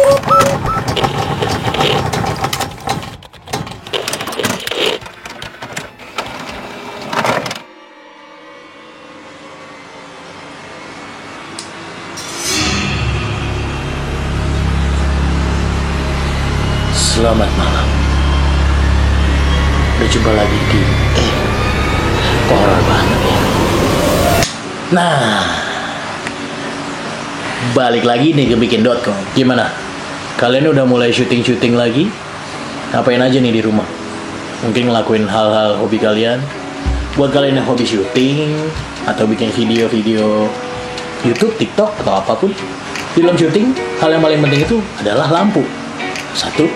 Selamat malam. Berjumpa lagi di kok horor banget ya. Nah, balik lagi nih ke bikin.com. Gimana? Kalian udah mulai syuting lagi? Ngapain aja nih di rumah? Mungkin ngelakuin hal-hal hobi kalian. Buat kalian yang hobi syuting atau bikin video-video YouTube, TikTok atau apapun, di dalam syuting hal yang paling penting itu adalah lampu. Satu,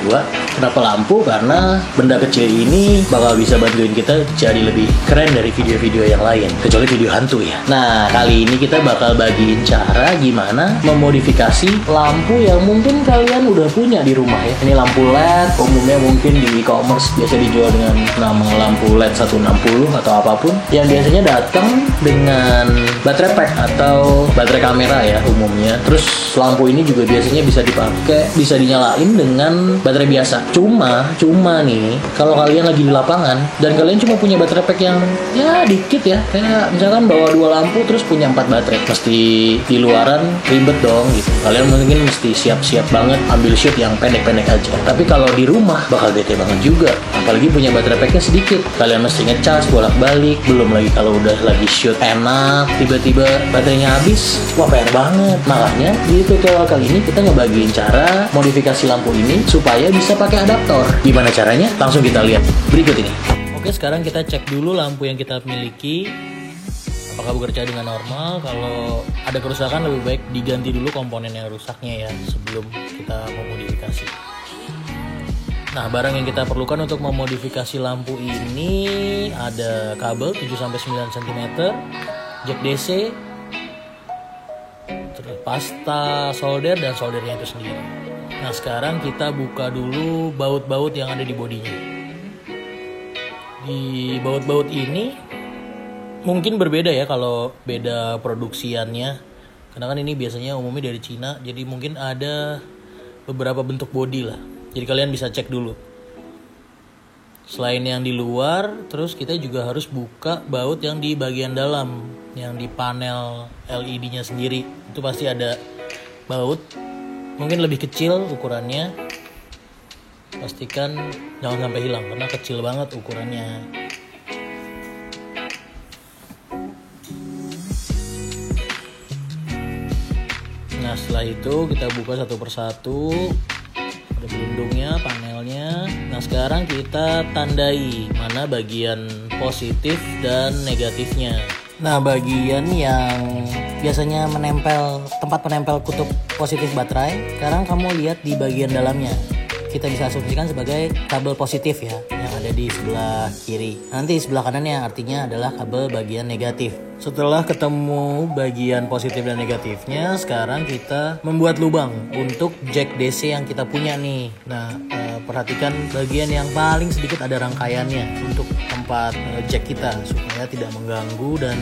dua, kenapa lampu? Karena benda kecil ini bakal bisa bantuin kita jadi lebih keren dari video-video yang lain, kecuali video hantu ya. Nah, kali ini kita bakal bagiin cara gimana memodifikasi lampu yang mungkin kalian udah punya di rumah ya. Ini lampu LED, umumnya mungkin di e-commerce biasa dijual dengan nama lampu LED 160 atau apapun, yang biasanya datang dengan baterai pack atau baterai kamera ya umumnya. Terus lampu ini juga biasanya bisa dipakai, bisa dinyalain dengan baterai biasa. Cuma nih, kalau kalian lagi di lapangan dan kalian cuma punya baterai pack yang ya dikit ya, kayak misalkan bawa 2 lampu terus punya 4 baterai, mesti di luaran ribet dong gitu. Kalian mungkin mesti siap-siap banget ambil shoot yang pendek-pendek aja. Tapi kalau di rumah bakal bete banget juga, apalagi punya baterai packnya sedikit. Kalian mesti ngecas bolak-balik, belum lagi kalau udah lagi shoot enak tiba-tiba baterainya habis, wah PR banget. Makanya di tutorial kali ini kita ngebagiin cara modifikasi lampu ini supaya bisa pakai adaptor. Gimana caranya? Langsung kita lihat berikut ini. Oke, sekarang kita cek dulu lampu yang kita miliki apakah bekerja dengan normal. Kalau ada kerusakan lebih baik diganti dulu komponen yang rusaknya ya sebelum kita memodifikasi. Nah, barang yang kita perlukan untuk memodifikasi lampu ini ada kabel 7-9 cm, jack DC, terus pasta solder dan soldernya itu sendiri. Nah, sekarang kita buka dulu baut-baut yang ada di bodinya. Di baut-baut ini mungkin berbeda ya kalau beda produksiannya. Karena kan ini biasanya umumnya dari Cina, jadi mungkin ada beberapa bentuk bodi lah. Jadi kalian bisa cek dulu. Selain yang di luar, terus kita juga harus buka baut yang di bagian dalam, yang di panel LED-nya sendiri. Itu pasti ada baut. Mungkin lebih kecil ukurannya. Pastikan jangan sampai hilang karena kecil banget ukurannya. Nah, setelah itu kita buka satu persatu. Ada pelindungnya, panelnya. Nah, sekarang kita tandai mana bagian positif dan negatifnya. Nah, bagian yang biasanya menempel, tempat penempel kutub positif baterai, sekarang kamu lihat di bagian dalamnya. Kita bisa asumsikan sebagai kabel positif ya, yang ada di sebelah kiri. Nanti sebelah kanannya artinya adalah kabel bagian negatif. Setelah ketemu bagian positif dan negatifnya, sekarang kita membuat lubang untuk jack DC yang kita punya nih. Nah, perhatikan bagian yang paling sedikit ada rangkaiannya untuk tempat jack kita supaya tidak mengganggu dan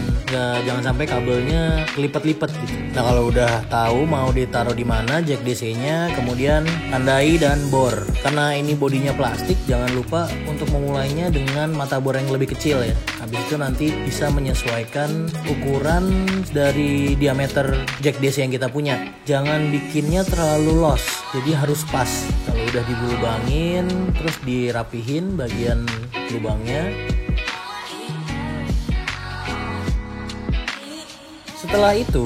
jangan sampai kabelnya kelipat-lipat gitu. Nah, kalau udah tahu mau ditaruh di mana jack DC-nya, kemudian tandai dan bor. Karena ini bodinya plastik, jangan lupa untuk memulainya dengan mata bor yang lebih kecil ya. Habis itu nanti bisa menyesuaikan ukuran dari diameter jack DC yang kita punya. Jangan bikinnya terlalu los, jadi harus pas. Kalau udah dilubangin, terus dirapihin bagian lubangnya. Setelah itu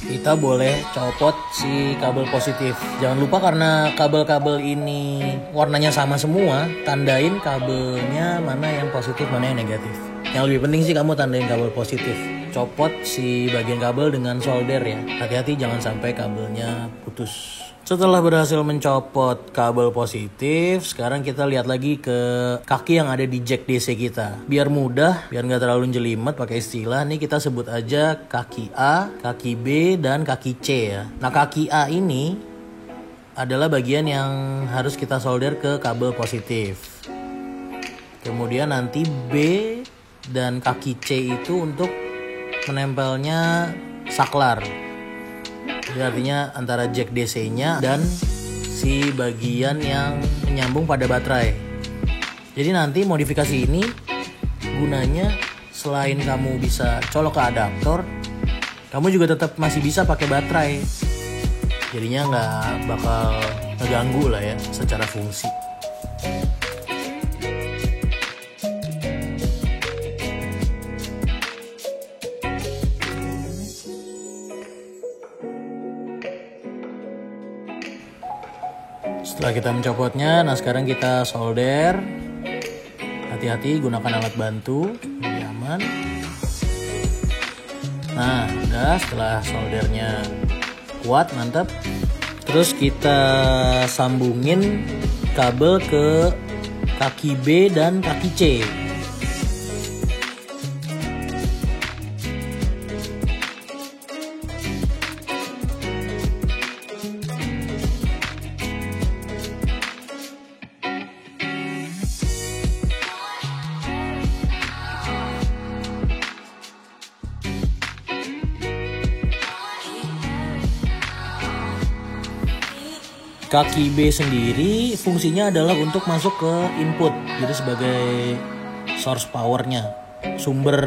kita boleh copot si kabel positif. Jangan lupa karena kabel-kabel ini warnanya sama semua, tandain kabelnya mana yang positif, mana yang negatif. Yang lebih penting sih kamu tandain kabel positif. Copot si bagian kabel dengan solder ya. Hati-hati jangan sampai kabelnya putus. Setelah berhasil mencopot kabel positif, sekarang kita lihat lagi ke kaki yang ada di jack DC kita. Biar mudah, biar nggak terlalu jelimet pakai istilah, nih kita sebut aja kaki A, kaki B, dan kaki C ya. Nah, kaki A ini adalah bagian yang harus kita solder ke kabel positif. Kemudian nanti B dan kaki C itu untuk menempelnya saklar. Jadi artinya antara jack DC-nya dan si bagian yang menyambung pada baterai. Jadi nanti modifikasi ini gunanya selain kamu bisa colok ke adaptor, kamu juga tetap masih bisa pakai baterai. Jadinya nggak bakal ngeganggu lah ya secara fungsi. Setelah kita mencopotnya, nah sekarang kita solder. Hati-hati gunakan alat bantu, lebih aman. Nah, udah setelah soldernya kuat, mantap. Terus kita sambungin kabel ke kaki B dan kaki C. Kaki B sendiri fungsinya adalah untuk masuk ke input, jadi sebagai source powernya, sumber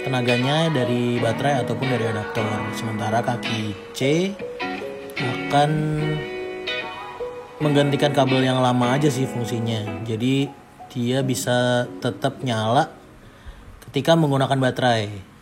tenaganya dari baterai ataupun dari adaptor. Sementara kaki C akan menggantikan kabel yang lama aja sih fungsinya, jadi dia bisa tetap nyala ketika menggunakan baterai.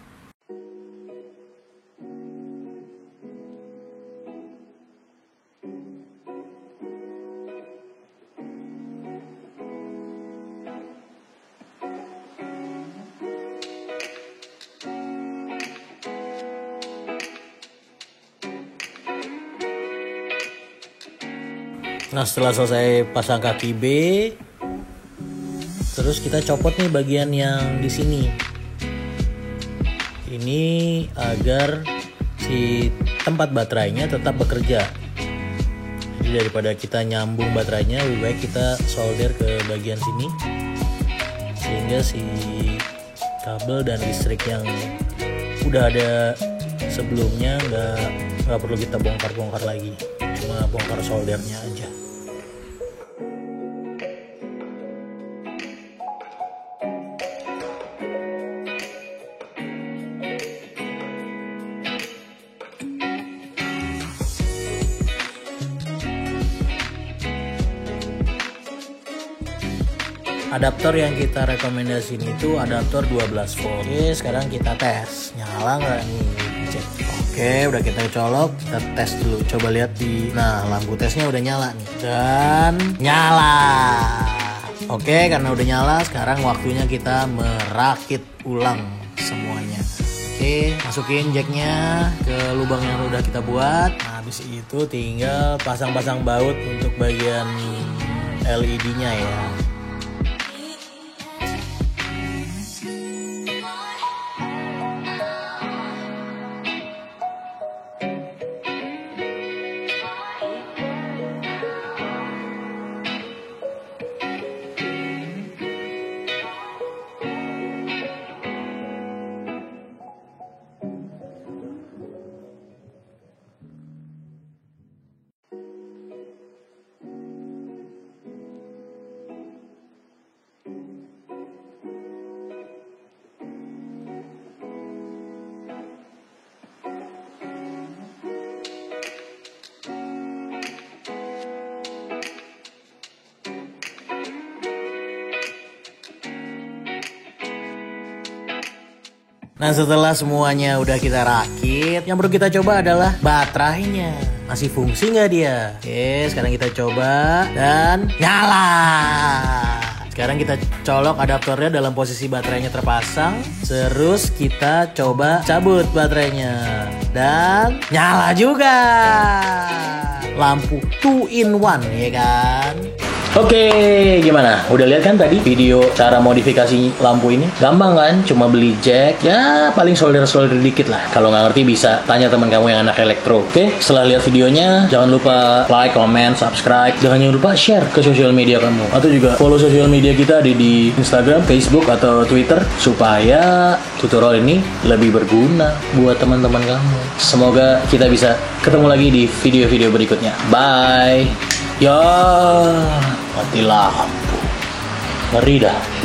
Nah, setelah selesai pasang kaki B, terus kita copot nih bagian yang di sini. Ini agar si tempat baterainya tetap bekerja. Jadi daripada kita nyambung baterainya, lebih baik kita solder ke bagian sini, sehingga si kabel dan listrik yang udah ada sebelumnya nggak perlu kita bongkar-bongkar lagi, cuma bongkar soldernya aja. Adaptor yang kita rekomendasiin itu adaptor 12 volt. Oke, sekarang kita tes. Nyala nggak nih? Cek. Oke, udah kita colok. Kita tes dulu. Coba lihat di... Nah, lampu tesnya udah nyala nih. Dan nyala. Oke, karena udah nyala, sekarang waktunya kita merakit ulang semuanya. Oke, masukin jacknya ke lubang yang udah kita buat. Nah, habis itu tinggal pasang-pasang baut untuk bagian LED-nya ya. Nah, setelah semuanya udah kita rakit, yang perlu kita coba adalah baterainya. Masih fungsi nggak dia? Oke, sekarang kita coba dan nyala. Sekarang kita colok adaptornya dalam posisi baterainya terpasang. Terus kita coba cabut baterainya dan nyala juga. Lampu 2 in 1 ya kan? Oke, gimana? Udah lihat kan tadi video cara modifikasi lampu ini? Gampang kan? Cuma beli jack, ya paling solder-solder dikit lah. Kalau nggak ngerti bisa tanya teman kamu yang anak elektro. Oke, setelah lihat videonya, jangan lupa like, comment, subscribe. Jangan lupa share ke sosial media kamu. Atau juga follow sosial media kita di Instagram, Facebook, atau Twitter. Supaya tutorial ini lebih berguna buat teman-teman kamu. Semoga kita bisa ketemu lagi di video-video berikutnya. Bye! Ya, mati lampu. Ngeri dah.